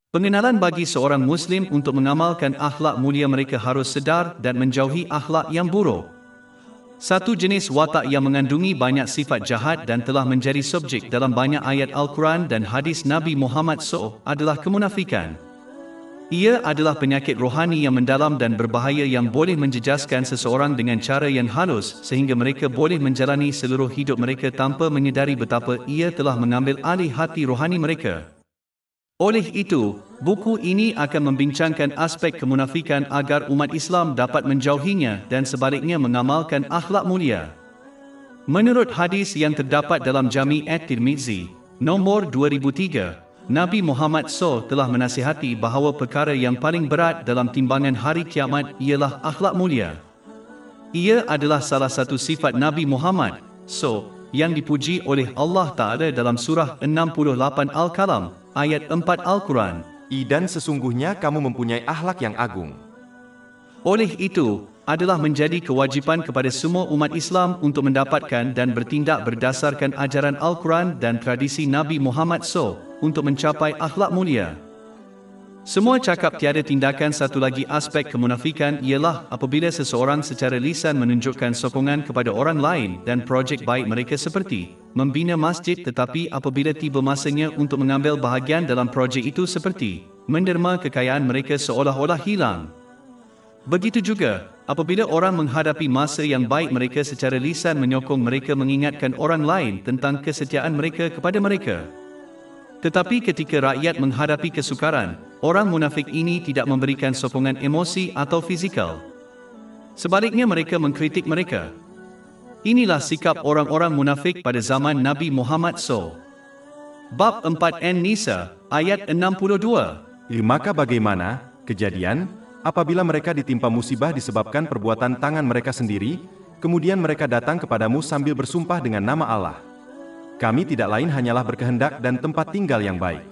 Pengenalan bagi seorang Muslim untuk mengamalkan akhlak mulia, mereka harus sedar dan menjauhi akhlak yang buruk. Satu jenis watak yang mengandungi banyak sifat jahat dan telah menjadi subjek dalam banyak ayat Al-Quran dan hadis Nabi Muhammad SAW adalah kemunafikan. Ia adalah penyakit rohani yang mendalam dan berbahaya yang boleh menjejaskan seseorang dengan cara yang halus sehingga mereka boleh menjalani seluruh hidup mereka tanpa menyedari betapa ia telah mengambil alih hati rohani mereka. Oleh itu, buku ini akan membincangkan aspek kemunafikan agar umat Islam dapat menjauhinya dan sebaliknya mengamalkan akhlak mulia. Menurut hadis yang terdapat dalam Jami' at-Tirmizi, nombor 2003, Nabi Muhammad SAW telah menasihati bahawa perkara yang paling berat dalam timbangan hari kiamat ialah akhlak mulia. Ia adalah salah satu sifat Nabi Muhammad SAW yang dipuji oleh Allah Ta'ala dalam surah 68 Al-Qalam, ayat 4 Al-Quran. Dan sesungguhnya kamu mempunyai akhlak yang agung. Oleh itu, adalah menjadi kewajipan kepada semua umat Islam untuk mendapatkan dan bertindak berdasarkan ajaran Al-Quran dan tradisi Nabi Muhammad SAW untuk mencapai akhlak mulia. Semua cakap tiada tindakan. Satu lagi aspek kemunafikan ialah apabila seseorang secara lisan menunjukkan sokongan kepada orang lain dan projek baik mereka seperti membina masjid, tetapi apabila tiba masanya untuk mengambil bahagian dalam projek itu seperti menderma kekayaan mereka seolah-olah hilang. Begitu juga, apabila orang menghadapi masa yang baik mereka secara lisan menyokong mereka, mengingatkan orang lain tentang kesetiaan mereka kepada mereka. Tetapi ketika rakyat menghadapi kesukaran, orang munafik ini tidak memberikan sokongan emosi atau fizikal. Sebaliknya mereka mengkritik mereka. Inilah sikap orang-orang munafik pada zaman Nabi Muhammad SAW. Bab 4 An-Nisa, ayat 62. Maka bagaimana, kejadian, apabila mereka ditimpa musibah disebabkan perbuatan tangan mereka sendiri, kemudian mereka datang kepadamu sambil bersumpah dengan nama Allah. Kami tidak lain hanyalah berkehendak dan tempat tinggal yang baik.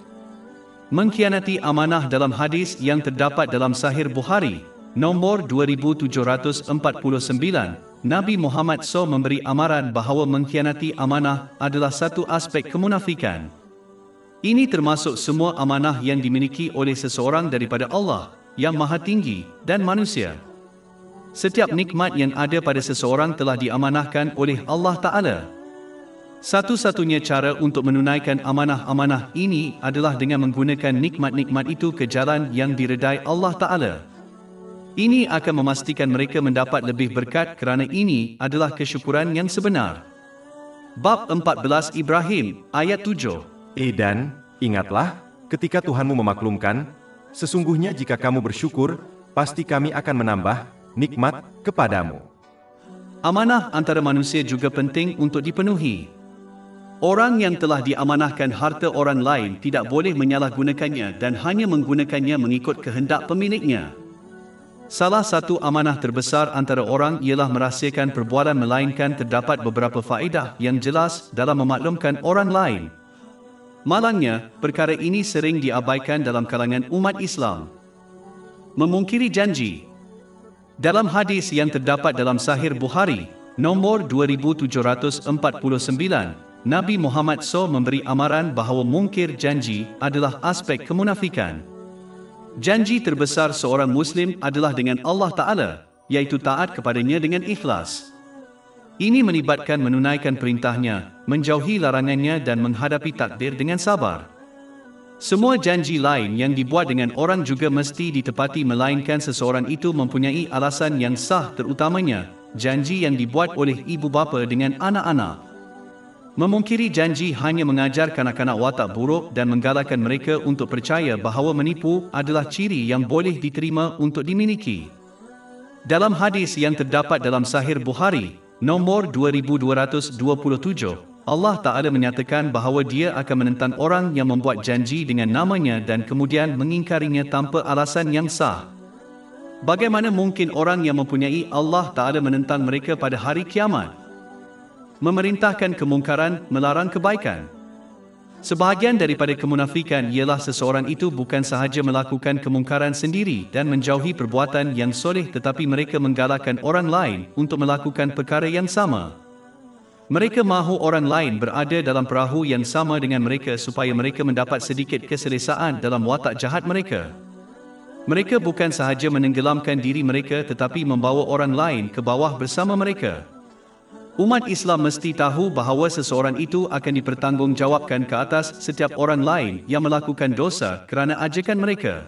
Mengkhianati amanah. Dalam hadis yang terdapat dalam Sahih Bukhari, nombor 2749, Nabi Muhammad SAW memberi amaran bahawa mengkhianati amanah adalah satu aspek kemunafikan. Ini termasuk semua amanah yang dimiliki oleh seseorang daripada Allah yang Maha Tinggi dan manusia. Setiap nikmat yang ada pada seseorang telah diamanahkan oleh Allah Ta'ala. Satu-satunya cara untuk menunaikan amanah-amanah ini adalah dengan menggunakan nikmat-nikmat itu ke jalan yang diredai Allah Ta'ala. Ini akan memastikan mereka mendapat lebih berkat, kerana ini adalah kesyukuran yang sebenar. Bab 14 Ibrahim, ayat 7. Dan, ingatlah, ketika Tuhanmu memaklumkan, sesungguhnya jika kamu bersyukur, pasti kami akan menambah nikmat kepadamu. Amanah antara manusia juga penting untuk dipenuhi. Orang yang telah diamanahkan harta orang lain tidak boleh menyalahgunakannya dan hanya menggunakannya mengikut kehendak pemiliknya. Salah satu amanah terbesar antara orang ialah merahsiakan perbualan, melainkan terdapat beberapa faedah yang jelas dalam memaklumkan orang lain. Malangnya, perkara ini sering diabaikan dalam kalangan umat Islam. Memungkiri janji. Dalam hadis yang terdapat dalam Sahih Bukhari, nombor 2749, Nabi Muhammad SAW memberi amaran bahawa mungkir janji adalah aspek kemunafikan. Janji terbesar seorang Muslim adalah dengan Allah Ta'ala, iaitu taat kepadanya dengan ikhlas. Ini melibatkan menunaikan perintahnya, menjauhi larangannya dan menghadapi takdir dengan sabar. Semua janji lain yang dibuat dengan orang juga mesti ditepati, melainkan seseorang itu mempunyai alasan yang sah, terutamanya janji yang dibuat oleh ibu bapa dengan anak-anak. Memungkiri janji hanya mengajar kanak-kanak watak buruk dan menggalakkan mereka untuk percaya bahawa menipu adalah ciri yang boleh diterima untuk dimiliki. Dalam hadis yang terdapat dalam Sahih Bukhari, nombor 2227, Allah Ta'ala menyatakan bahawa Dia akan menentang orang yang membuat janji dengan namanya dan kemudian mengingkarinya tanpa alasan yang sah. Bagaimana mungkin orang yang mempunyai Allah Ta'ala menentang mereka pada hari kiamat? Memerintahkan kemungkaran, melarang kebaikan. Sebahagian daripada kemunafikan ialah seseorang itu bukan sahaja melakukan kemungkaran sendiri dan menjauhi perbuatan yang soleh, tetapi mereka menggalakkan orang lain untuk melakukan perkara yang sama. Mereka mahu orang lain berada dalam perahu yang sama dengan mereka supaya mereka mendapat sedikit keselesaan dalam watak jahat mereka. Mereka bukan sahaja menenggelamkan diri mereka tetapi membawa orang lain ke bawah bersama mereka. Umat Islam mesti tahu bahawa seseorang itu akan dipertanggungjawabkan ke atas setiap orang lain yang melakukan dosa kerana ajakan mereka.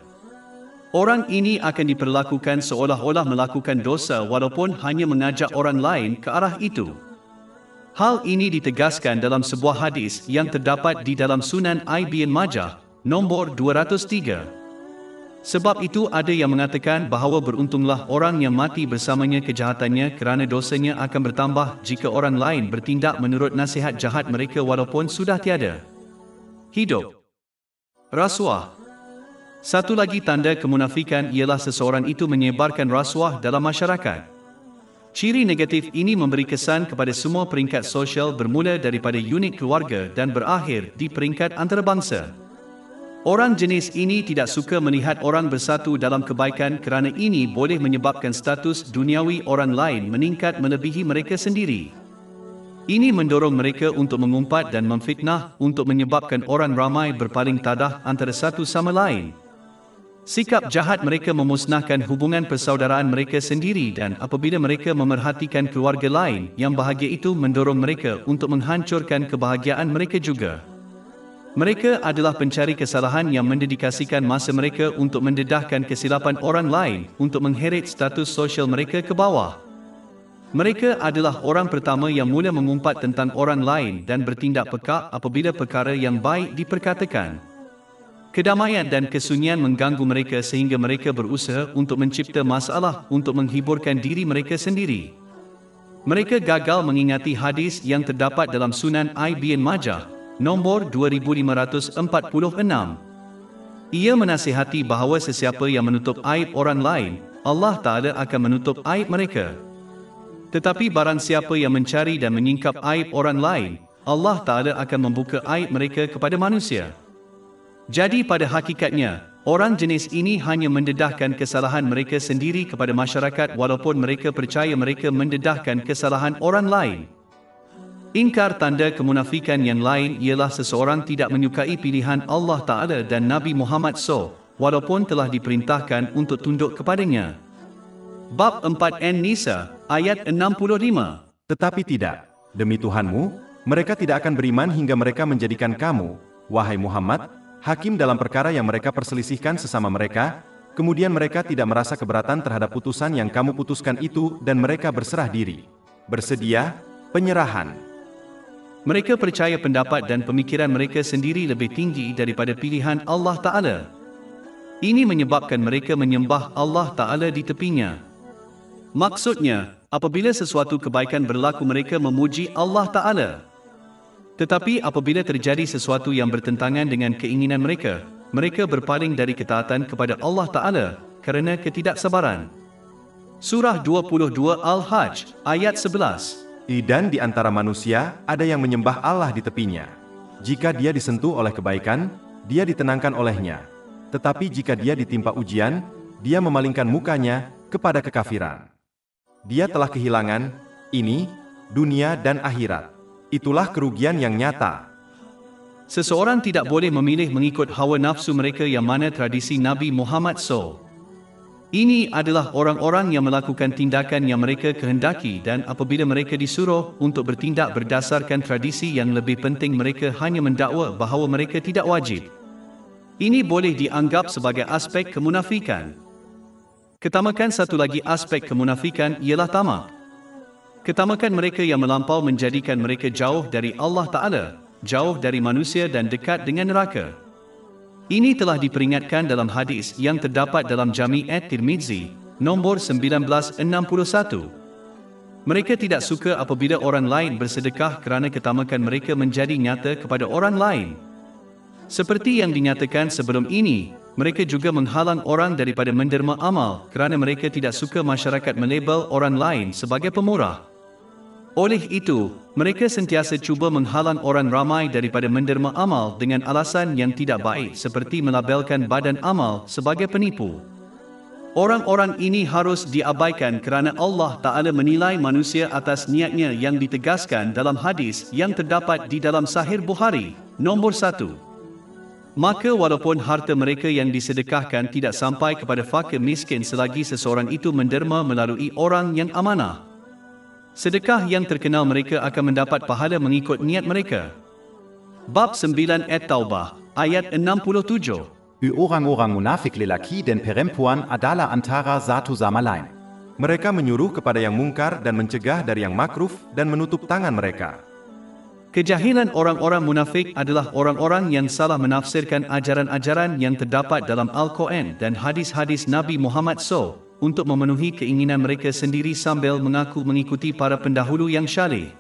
Orang ini akan diperlakukan seolah-olah melakukan dosa walaupun hanya mengajak orang lain ke arah itu. Hal ini ditegaskan dalam sebuah hadis yang terdapat di dalam Sunan Ibn Majah, nombor 203. Sebab itu ada yang mengatakan bahawa beruntunglah orang yang mati bersamanya kejahatannya kerana dosanya akan bertambah jika orang lain bertindak menurut nasihat jahat mereka walaupun sudah tiada hidup. Rasuah. Satu lagi tanda kemunafikan ialah seseorang itu menyebarkan rasuah dalam masyarakat. Ciri negatif ini memberi kesan kepada semua peringkat sosial bermula daripada unit keluarga dan berakhir di peringkat antarabangsa. Orang jenis ini tidak suka melihat orang bersatu dalam kebaikan kerana ini boleh menyebabkan status duniawi orang lain meningkat melebihi mereka sendiri. Ini mendorong mereka untuk mengumpat dan memfitnah untuk menyebabkan orang ramai berpaling tadah antara satu sama lain. Sikap jahat mereka memusnahkan hubungan persaudaraan mereka sendiri dan apabila mereka memerhatikan keluarga lain yang bahagia itu mendorong mereka untuk menghancurkan kebahagiaan mereka juga. Mereka adalah pencari kesalahan yang mendedikasikan masa mereka untuk mendedahkan kesilapan orang lain untuk mengheret status sosial mereka ke bawah. Mereka adalah orang pertama yang mula mengumpat tentang orang lain dan bertindak pekak apabila perkara yang baik diperkatakan. Kedamaian dan kesunyian mengganggu mereka sehingga mereka berusaha untuk mencipta masalah untuk menghiburkan diri mereka sendiri. Mereka gagal mengingati hadis yang terdapat dalam Sunan Ibn Majah, nombor 2546. Ia menasihati bahawa sesiapa yang menutup aib orang lain, Allah Ta'ala akan menutup aib mereka. Tetapi barang siapa yang mencari dan menyingkap aib orang lain, Allah Ta'ala akan membuka aib mereka kepada manusia. Jadi pada hakikatnya, orang jenis ini hanya mendedahkan kesalahan mereka sendiri kepada masyarakat walaupun mereka percaya mereka mendedahkan kesalahan orang lain. Ingkar tanda kemunafikan yang lain ialah seseorang tidak menyukai pilihan Allah Ta'ala dan Nabi Muhammad SAW, walaupun telah diperintahkan untuk tunduk kepadanya. Bab 4 An-Nisa, ayat 65. Tetapi tidak, demi Tuhanmu, mereka tidak akan beriman hingga mereka menjadikan kamu, wahai Muhammad, hakim dalam perkara yang mereka perselisihkan sesama mereka, kemudian mereka tidak merasa keberatan terhadap putusan yang kamu putuskan itu dan mereka berserah diri. Bersedia, penyerahan. Mereka percaya pendapat dan pemikiran mereka sendiri lebih tinggi daripada pilihan Allah Ta'ala. Ini menyebabkan mereka menyembah Allah Ta'ala di tepinya. Maksudnya, apabila sesuatu kebaikan berlaku mereka memuji Allah Ta'ala. Tetapi apabila terjadi sesuatu yang bertentangan dengan keinginan mereka, mereka berpaling dari ketaatan kepada Allah Ta'ala kerana ketidaksabaran. Surah 22 Al-Hajj, ayat 11. Dan di antara manusia, ada yang menyembah Allah di tepinya. Jika dia disentuh oleh kebaikan, dia ditenangkan olehnya. Tetapi jika dia ditimpa ujian, dia memalingkan mukanya kepada kekafiran. Dia telah kehilangan, ini, dunia dan akhirat. Itulah kerugian yang nyata. Seseorang tidak boleh memilih mengikut hawa nafsu mereka yang mana tradisi Nabi Muhammad SAW. Ini adalah orang-orang yang melakukan tindakan yang mereka kehendaki dan apabila mereka disuruh untuk bertindak berdasarkan tradisi yang lebih penting mereka hanya mendakwa bahawa mereka tidak wajib. Ini boleh dianggap sebagai aspek kemunafikan. Ketamakan satu lagi aspek kemunafikan ialah tamak. Ketamakan mereka yang melampau menjadikan mereka jauh dari Allah Ta'ala, jauh dari manusia dan dekat dengan neraka. Ini telah diperingatkan dalam hadis yang terdapat dalam Jami' At-Tirmizi, nombor 1961. Mereka tidak suka apabila orang lain bersedekah kerana ketamakan mereka menjadi nyata kepada orang lain. Seperti yang dinyatakan sebelum ini, mereka juga menghalang orang daripada menderma amal kerana mereka tidak suka masyarakat melabel orang lain sebagai pemurah. Oleh itu, mereka sentiasa cuba menghalang orang ramai daripada menderma amal dengan alasan yang tidak baik seperti melabelkan badan amal sebagai penipu. Orang-orang ini harus diabaikan kerana Allah Ta'ala menilai manusia atas niatnya yang ditegaskan dalam hadis yang terdapat di dalam Sahih Bukhari, nombor 1. Maka walaupun harta mereka yang disedekahkan tidak sampai kepada fakir miskin selagi seseorang itu menderma melalui orang yang amanah, sedekah yang terkenal mereka akan mendapat pahala mengikut niat mereka. Bab 9 At-Taubah, ayat 67. Orang-orang munafik lelaki dan perempuan adalah antara satu sama lain. Mereka menyuruh kepada yang mungkar dan mencegah dari yang makruf dan menutup tangan mereka. Kejahilan orang-orang munafik adalah orang-orang yang salah menafsirkan ajaran-ajaran yang terdapat dalam Al-Quran dan hadis-hadis Nabi Muhammad SAW untuk memenuhi keinginan mereka sendiri sambil mengaku mengikuti para pendahulu yang syalih.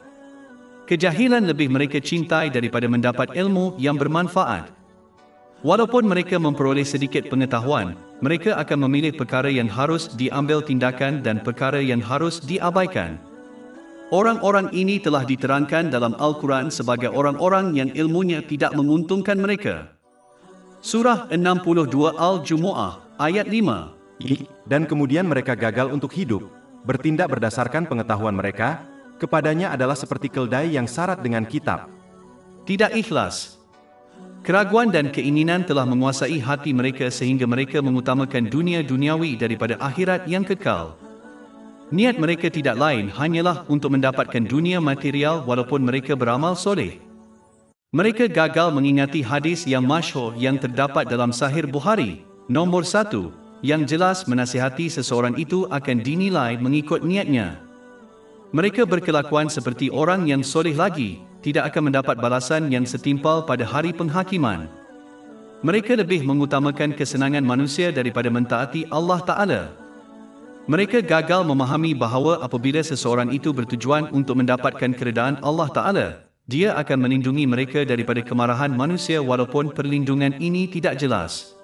Kejahilan lebih mereka cintai daripada mendapat ilmu yang bermanfaat. Walaupun mereka memperoleh sedikit pengetahuan, mereka akan memilih perkara yang harus diambil tindakan dan perkara yang harus diabaikan. Orang-orang ini telah diterangkan dalam Al-Quran sebagai orang-orang yang ilmunya tidak menguntungkan mereka. Surah 62 Al-Jumu'ah, ayat 5. Dan kemudian mereka gagal untuk hidup, bertindak berdasarkan pengetahuan mereka, kepadanya adalah seperti keldai yang syarat dengan kitab. Tidak ikhlas. Keraguan dan keinginan telah menguasai hati mereka sehingga mereka mengutamakan dunia duniawi daripada akhirat yang kekal. Niat mereka tidak lain hanyalah untuk mendapatkan dunia material walaupun mereka beramal soleh. Mereka gagal mengingati hadis yang masyhur yang terdapat dalam Sahih Bukhari, nombor 1, yang jelas menasihati seseorang itu akan dinilai mengikut niatnya. Mereka berkelakuan seperti orang yang soleh lagi, tidak akan mendapat balasan yang setimpal pada hari penghakiman. Mereka lebih mengutamakan kesenangan manusia daripada mentaati Allah Ta'ala. Mereka gagal memahami bahawa apabila seseorang itu bertujuan untuk mendapatkan keredaan Allah Ta'ala, Dia akan melindungi mereka daripada kemarahan manusia walaupun perlindungan ini tidak jelas.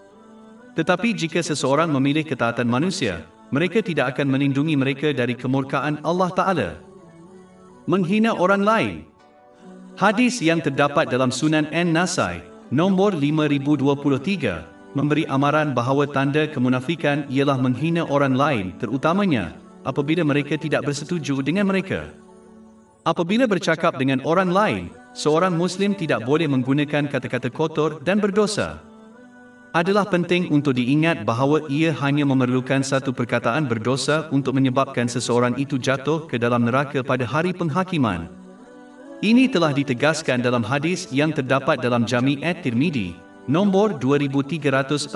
Tetapi jika seseorang memilih ketaatan manusia, mereka tidak akan melindungi mereka dari kemurkaan Allah Ta'ala. Menghina orang lain. Hadis yang terdapat dalam Sunan An-Nasai, nombor 5023, memberi amaran bahawa tanda kemunafikan ialah menghina orang lain, terutamanya apabila mereka tidak bersetuju dengan mereka. Apabila bercakap dengan orang lain, seorang Muslim tidak boleh menggunakan kata-kata kotor dan berdosa. Adalah penting untuk diingat bahawa ia hanya memerlukan satu perkataan berdosa untuk menyebabkan seseorang itu jatuh ke dalam neraka pada hari penghakiman. Ini telah ditegaskan dalam hadis yang terdapat dalam Jami' At-Tirmidhi, nombor 2314.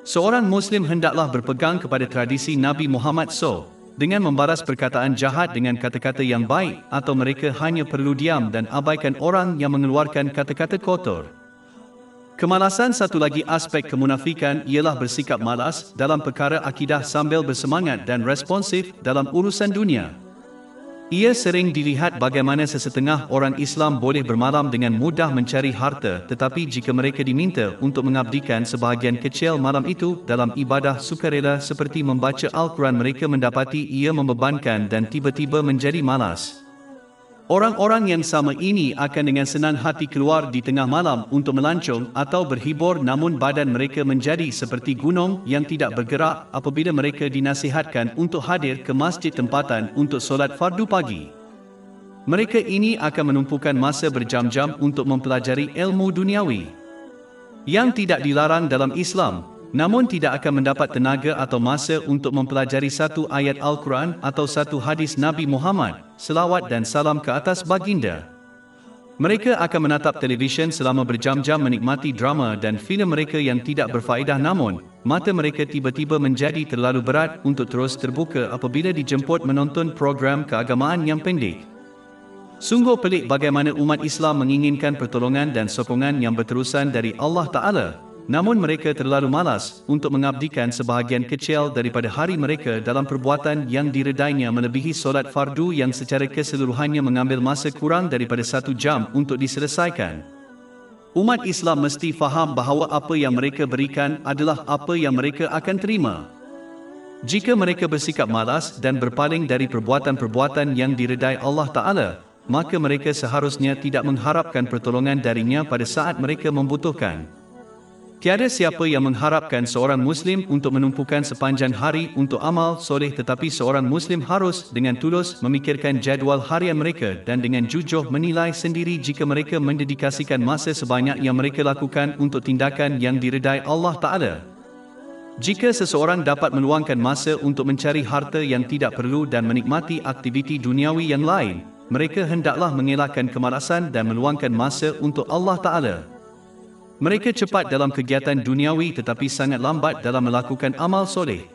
Seorang Muslim hendaklah berpegang kepada tradisi Nabi Muhammad SAW, dengan membalas perkataan jahat dengan kata-kata yang baik, atau mereka hanya perlu diam dan abaikan orang yang mengeluarkan kata-kata kotor. Kemalasan satu lagi aspek kemunafikan ialah bersikap malas dalam perkara akidah sambil bersemangat dan responsif dalam urusan dunia. Ia sering dilihat bagaimana sesetengah orang Islam boleh bermalam dengan mudah mencari harta, tetapi jika mereka diminta untuk mengabdikan sebahagian kecil malam itu dalam ibadah sukarela seperti membaca Al-Quran, mereka mendapati ia membebankan dan tiba-tiba menjadi malas. Orang-orang yang sama ini akan dengan senang hati keluar di tengah malam untuk melancong atau berhibur, namun badan mereka menjadi seperti gunung yang tidak bergerak apabila mereka dinasihatkan untuk hadir ke masjid tempatan untuk solat fardu pagi. Mereka ini akan menumpukan masa berjam-jam untuk mempelajari ilmu duniawi yang tidak dilarang dalam Islam, namun tidak akan mendapat tenaga atau masa untuk mempelajari satu ayat Al-Quran atau satu hadis Nabi Muhammad, selawat dan salam ke atas baginda. Mereka akan menatap televisyen selama berjam-jam menikmati drama dan filem mereka yang tidak berfaedah, namun mata mereka tiba-tiba menjadi terlalu berat untuk terus terbuka apabila dijemput menonton program keagamaan yang pendek. Sungguh pelik bagaimana umat Islam menginginkan pertolongan dan sokongan yang berterusan dari Allah Ta'ala, namun mereka terlalu malas untuk mengabdikan sebahagian kecil daripada hari mereka dalam perbuatan yang diredainya melebihi solat fardu yang secara keseluruhannya mengambil masa kurang daripada 1 jam untuk diselesaikan. Umat Islam mesti faham bahawa apa yang mereka berikan adalah apa yang mereka akan terima. Jika mereka bersikap malas dan berpaling dari perbuatan-perbuatan yang diredai Allah Ta'ala, maka mereka seharusnya tidak mengharapkan pertolongan darinya pada saat mereka membutuhkan. Tiada siapa yang mengharapkan seorang Muslim untuk menumpukan sepanjang hari untuk amal soleh, tetapi seorang Muslim harus dengan tulus memikirkan jadual harian mereka dan dengan jujur menilai sendiri jika mereka mendedikasikan masa sebanyak yang mereka lakukan untuk tindakan yang diredai Allah Ta'ala. Jika seseorang dapat meluangkan masa untuk mencari harta yang tidak perlu dan menikmati aktiviti duniawi yang lain, mereka hendaklah mengelakkan kemalasan dan meluangkan masa untuk Allah Ta'ala. Mereka cepat dalam kegiatan duniawi tetapi sangat lambat dalam melakukan amal soleh.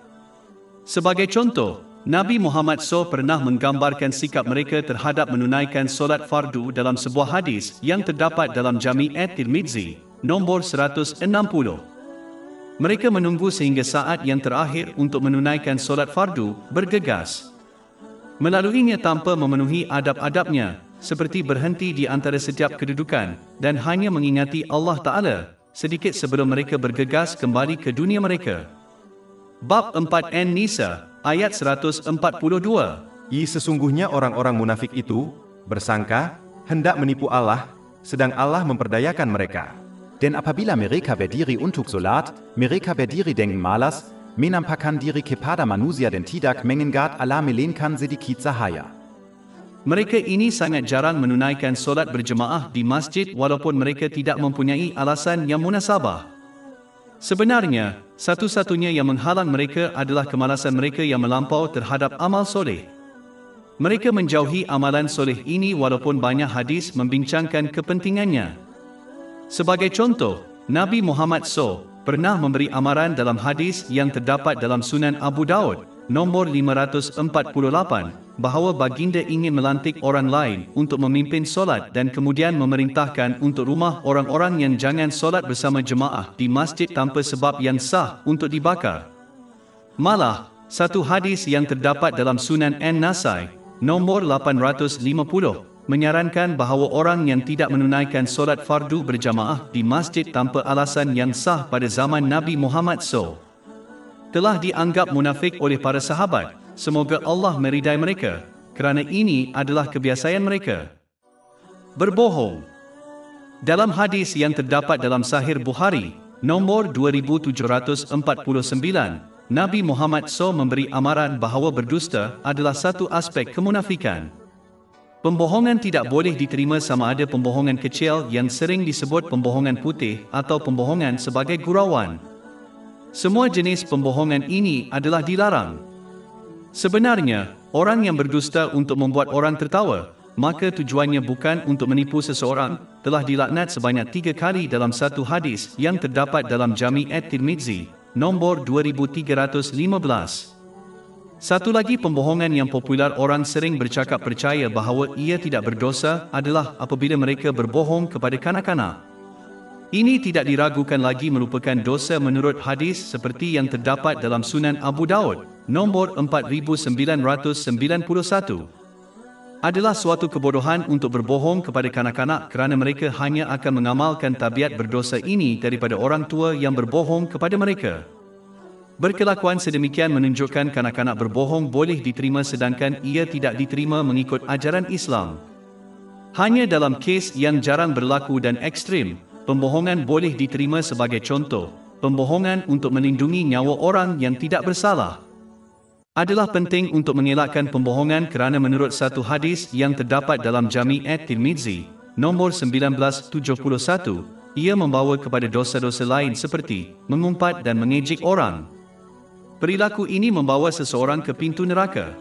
Sebagai contoh, Nabi Muhammad SAW pernah menggambarkan sikap mereka terhadap menunaikan solat fardu dalam sebuah hadis yang terdapat dalam Jami' at-Tirmidzi, nombor 160. Mereka menunggu sehingga saat yang terakhir untuk menunaikan solat fardu, bergegas. Melaluinya tanpa memenuhi adab-adabnya, seperti berhenti di antara setiap kedudukan, dan hanya mengingati Allah Ta'ala, sedikit sebelum mereka bergegas kembali ke dunia mereka. Bab 4 An-Nisa, ayat 142. Sesungguhnya orang-orang munafik itu bersangka hendak menipu Allah, sedang Allah memperdayakan mereka. Dan apabila mereka berdiri untuk solat, mereka berdiri dengan malas, menampakkan diri kepada manusia dan tidak mengingat Allah melainkan sedikit cahaya. Mereka ini sangat jarang menunaikan solat berjemaah di masjid walaupun mereka tidak mempunyai alasan yang munasabah. Sebenarnya, satu-satunya yang menghalang mereka adalah kemalasan mereka yang melampau terhadap amal soleh. Mereka menjauhi amalan soleh ini walaupun banyak hadis membincangkan kepentingannya. Sebagai contoh, Nabi Muhammad SAW pernah memberi amaran dalam hadis yang terdapat dalam Sunan Abu Daud, nombor 548, bahawa baginda ingin melantik orang lain untuk memimpin solat dan kemudian memerintahkan untuk rumah orang-orang yang jangan solat bersama jemaah di masjid tanpa sebab yang sah untuk dibakar. Malah, satu hadis yang terdapat dalam Sunan An-Nasai, nombor 850, menyarankan bahawa orang yang tidak menunaikan solat fardu berjamaah di masjid tanpa alasan yang sah pada zaman Nabi Muhammad SAW telah dianggap munafik oleh para sahabat. Semoga Allah meridai mereka, kerana ini adalah kebiasaan mereka. Berbohong. Dalam hadis yang terdapat dalam Sahih Bukhari, nombor 2749, Nabi Muhammad SAW memberi amaran bahawa berdusta adalah satu aspek kemunafikan. Pembohongan tidak boleh diterima sama ada pembohongan kecil yang sering disebut pembohongan putih atau pembohongan sebagai gurauan. Semua jenis pembohongan ini adalah dilarang. Sebenarnya, orang yang berdusta untuk membuat orang tertawa, maka tujuannya bukan untuk menipu seseorang, telah dilaknat sebanyak 3 kali dalam satu hadis yang terdapat dalam Jami' at-Tirmidzi, nombor 2315. Satu lagi pembohongan yang popular orang sering bercakap percaya bahawa ia tidak berdosa adalah apabila mereka berbohong kepada kanak-kanak. Ini tidak diragukan lagi merupakan dosa menurut hadis seperti yang terdapat dalam Sunan Abu Daud, nombor 4991. Adalah suatu kebodohan untuk berbohong kepada kanak-kanak kerana mereka hanya akan mengamalkan tabiat berdosa ini daripada orang tua yang berbohong kepada mereka. Berkelakuan sedemikian menunjukkan kanak-kanak berbohong boleh diterima sedangkan ia tidak diterima mengikut ajaran Islam. Hanya dalam kes yang jarang berlaku dan ekstrim, pembohongan boleh diterima sebagai contoh, pembohongan untuk melindungi nyawa orang yang tidak bersalah. Adalah penting untuk mengelakkan pembohongan kerana menurut satu hadis yang terdapat dalam Jami' at-Tirmidzi, nombor 1971, ia membawa kepada dosa-dosa lain seperti mengumpat dan mengejek orang. Perilaku ini membawa seseorang ke pintu neraka.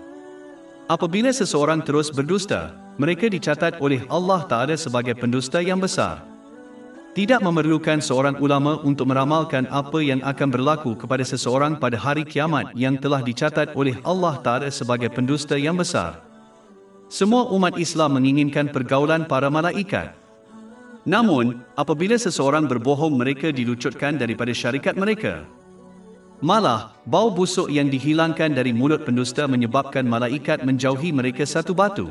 Apabila seseorang terus berdusta, mereka dicatat oleh Allah Ta'ala sebagai pendusta yang besar. Tidak memerlukan seorang ulama untuk meramalkan apa yang akan berlaku kepada seseorang pada hari kiamat yang telah dicatat oleh Allah Ta'ala sebagai pendusta yang besar. Semua umat Islam menginginkan pergaulan para malaikat. Namun, apabila seseorang berbohong mereka dilucutkan daripada syarikat mereka. Malah, bau busuk yang dihilangkan dari mulut pendusta menyebabkan malaikat menjauhi mereka satu batu.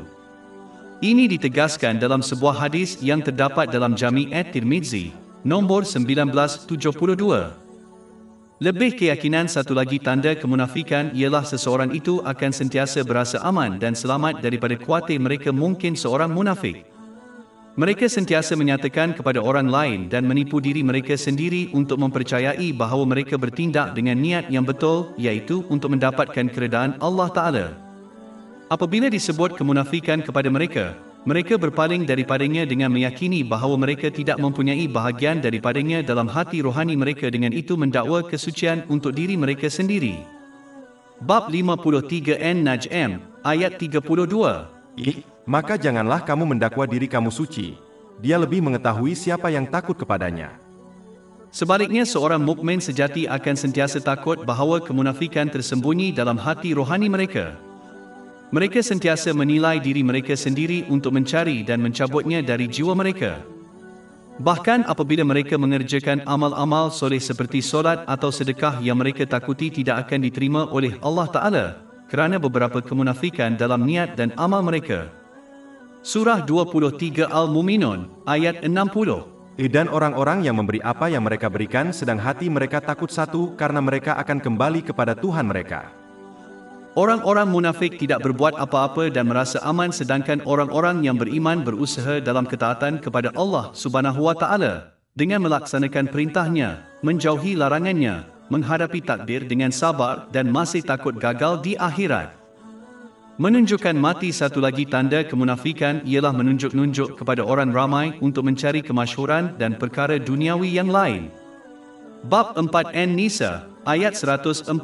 Ini ditegaskan dalam sebuah hadis yang terdapat dalam Jami' at-Tirmidzi, nombor 1972. Lebih keyakinan satu lagi tanda kemunafikan ialah seseorang itu akan sentiasa berasa aman dan selamat daripada kuatir mereka mungkin seorang munafik. Mereka sentiasa menyatakan kepada orang lain dan menipu diri mereka sendiri untuk mempercayai bahawa mereka bertindak dengan niat yang betul, iaitu untuk mendapatkan keredaan Allah Ta'ala. Apabila disebut kemunafikan kepada mereka, mereka berpaling daripadanya dengan meyakini bahawa mereka tidak mempunyai bahagian daripadanya dalam hati rohani mereka, dengan itu mendakwa kesucian untuk diri mereka sendiri. Bab 53 An-Najm, ayat 32. Maka janganlah kamu mendakwa diri kamu suci. Dia lebih mengetahui siapa yang takut kepadanya. Sebaliknya, seorang mukmin sejati akan sentiasa takut bahawa kemunafikan tersembunyi dalam hati rohani mereka. Mereka sentiasa menilai diri mereka sendiri untuk mencari dan mencabutnya dari jiwa mereka. Bahkan apabila mereka mengerjakan amal-amal soleh seperti solat atau sedekah yang mereka takuti tidak akan diterima oleh Allah Ta'ala, kerana beberapa kemunafikan dalam niat dan amal mereka. Surah 23 Al-Muminun, ayat 60. Dan orang-orang yang memberi apa yang mereka berikan sedang hati mereka takut satu karena mereka akan kembali kepada Tuhan mereka. Orang-orang munafik tidak berbuat apa-apa dan merasa aman, sedangkan orang-orang yang beriman berusaha dalam ketaatan kepada Allah Subhanahu wa Ta'ala dengan melaksanakan perintahnya, menjauhi larangannya, menghadapi takdir dengan sabar dan masih takut gagal di akhirat. Menunjukkan mati satu lagi tanda kemunafikan ialah menunjuk-nunjuk kepada orang ramai untuk mencari kemasyhuran dan perkara duniawi yang lain. Bab 4 An-Nisa, ayat 142.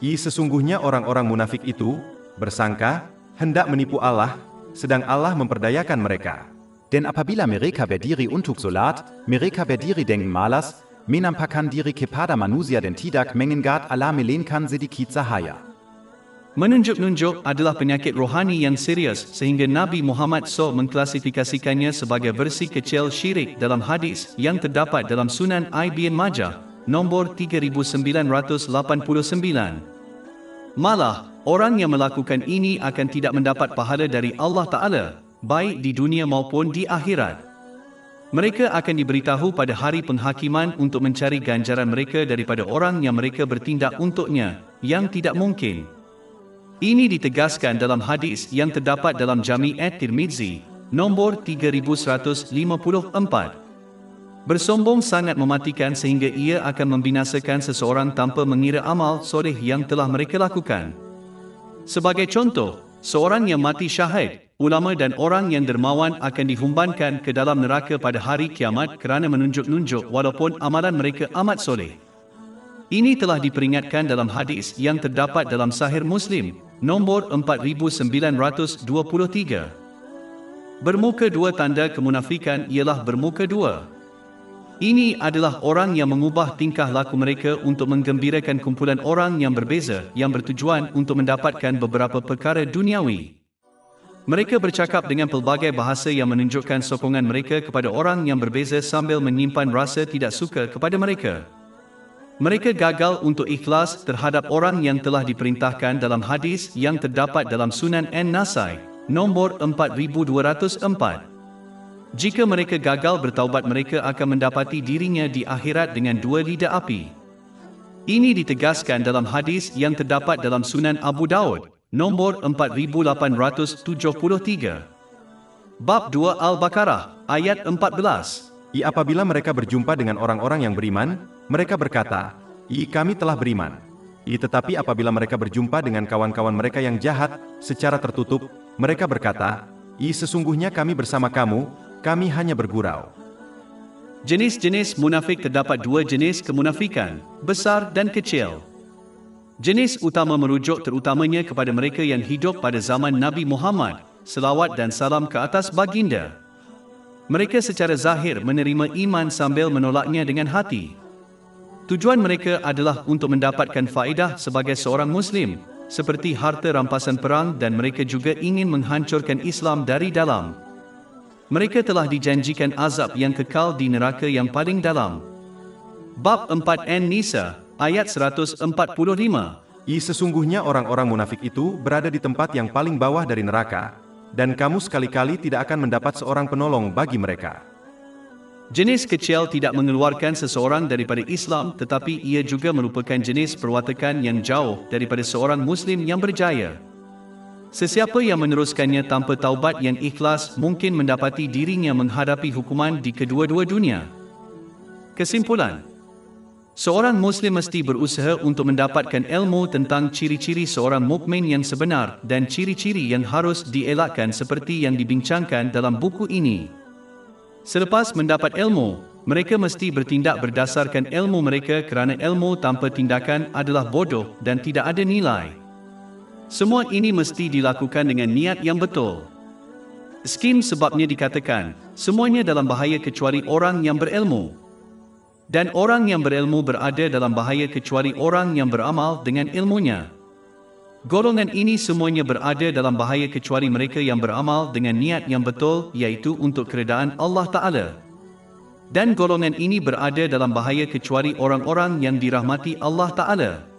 Sesungguhnya orang-orang munafik itu bersangka hendak menipu Allah, sedang Allah memperdayakan mereka. Denn apabila mereka berdiri untuk solat, mereka berdiri denken malas, menampakkan diri kepada manusia dan tidak mengingat Allah melainkan sedikit cahaya. Menunjuk-nunjuk adalah penyakit rohani yang serius sehingga Nabi Muhammad SAW mengklasifikasikannya sebagai versi kecil syirik dalam hadis yang terdapat dalam Sunan Ibn Majah, nombor 3989. Malah, orang yang melakukan ini akan tidak mendapat pahala dari Allah Ta'ala, baik di dunia maupun di akhirat. Mereka akan diberitahu pada hari penghakiman untuk mencari ganjaran mereka daripada orang yang mereka bertindak untuknya, yang tidak mungkin. Ini ditegaskan dalam hadis yang terdapat dalam Jami' At-Tirmizi, nombor 3154. Bersombong sangat mematikan sehingga ia akan membinasakan seseorang tanpa mengira amal soleh yang telah mereka lakukan. Sebagai contoh, seorang yang mati syahid, ulama dan orang yang dermawan akan dihumbankan ke dalam neraka pada hari kiamat kerana menunjuk-nunjuk walaupun amalan mereka amat soleh. Ini telah diperingatkan dalam hadis yang terdapat dalam Sahih Muslim, nombor 4923. Bermuka dua tanda kemunafikan ialah bermuka dua. Ini adalah orang yang mengubah tingkah laku mereka untuk menggembirakan kumpulan orang yang berbeza yang bertujuan untuk mendapatkan beberapa perkara duniawi. Mereka bercakap dengan pelbagai bahasa yang menunjukkan sokongan mereka kepada orang yang berbeza sambil menyimpan rasa tidak suka kepada mereka. Mereka gagal untuk ikhlas terhadap orang yang telah diperintahkan dalam hadis yang terdapat dalam Sunan An-Nasai, nombor 4204. Jika mereka gagal bertaubat, mereka akan mendapati dirinya di akhirat dengan dua lidah api. Ini ditegaskan dalam hadis yang terdapat dalam Sunan Abu Daud, nombor 4873. Bab 2 Al-Baqarah, ayat 14. Apabila mereka berjumpa dengan orang-orang yang beriman, mereka berkata, kami telah beriman. Tetapi apabila mereka berjumpa dengan kawan-kawan mereka yang jahat, secara tertutup, mereka berkata, sesungguhnya kami bersama kamu, kami hanya bergurau. Jenis-jenis munafik terdapat dua jenis kemunafikan, besar dan kecil. Jenis utama merujuk terutamanya kepada mereka yang hidup pada zaman Nabi Muhammad, selawat dan salam ke atas baginda. Mereka secara zahir menerima iman sambil menolaknya dengan hati. Tujuan mereka adalah untuk mendapatkan faedah sebagai seorang Muslim, seperti harta rampasan perang, dan mereka juga ingin menghancurkan Islam dari dalam. Mereka telah dijanjikan azab yang kekal di neraka yang paling dalam. Bab 4 An-Nisa, ayat 145. Sesungguhnya orang-orang munafik itu berada di tempat yang paling bawah dari neraka, dan kamu sekali-kali tidak akan mendapat seorang penolong bagi mereka. Jenis kecil tidak mengeluarkan seseorang daripada Islam, tetapi ia juga merupakan jenis perwatakan yang jauh daripada seorang Muslim yang berjaya. Sesiapa yang meneruskannya tanpa taubat yang ikhlas mungkin mendapati dirinya menghadapi hukuman di kedua-dua dunia. Kesimpulan, seorang Muslim mesti berusaha untuk mendapatkan ilmu tentang ciri-ciri seorang mukmin yang sebenar dan ciri-ciri yang harus dielakkan seperti yang dibincangkan dalam buku ini. Selepas mendapat ilmu, mereka mesti bertindak berdasarkan ilmu mereka kerana ilmu tanpa tindakan adalah bodoh dan tidak ada nilai. Semua ini mesti dilakukan dengan niat yang betul. Skim sebabnya dikatakan, semuanya dalam bahaya kecuali orang yang berilmu. Dan orang yang berilmu berada dalam bahaya kecuali orang yang beramal dengan ilmunya. Golongan ini semuanya berada dalam bahaya kecuali mereka yang beramal dengan niat yang betul, iaitu untuk keredaan Allah Ta'ala. Dan golongan ini berada dalam bahaya kecuali orang-orang yang dirahmati Allah Ta'ala.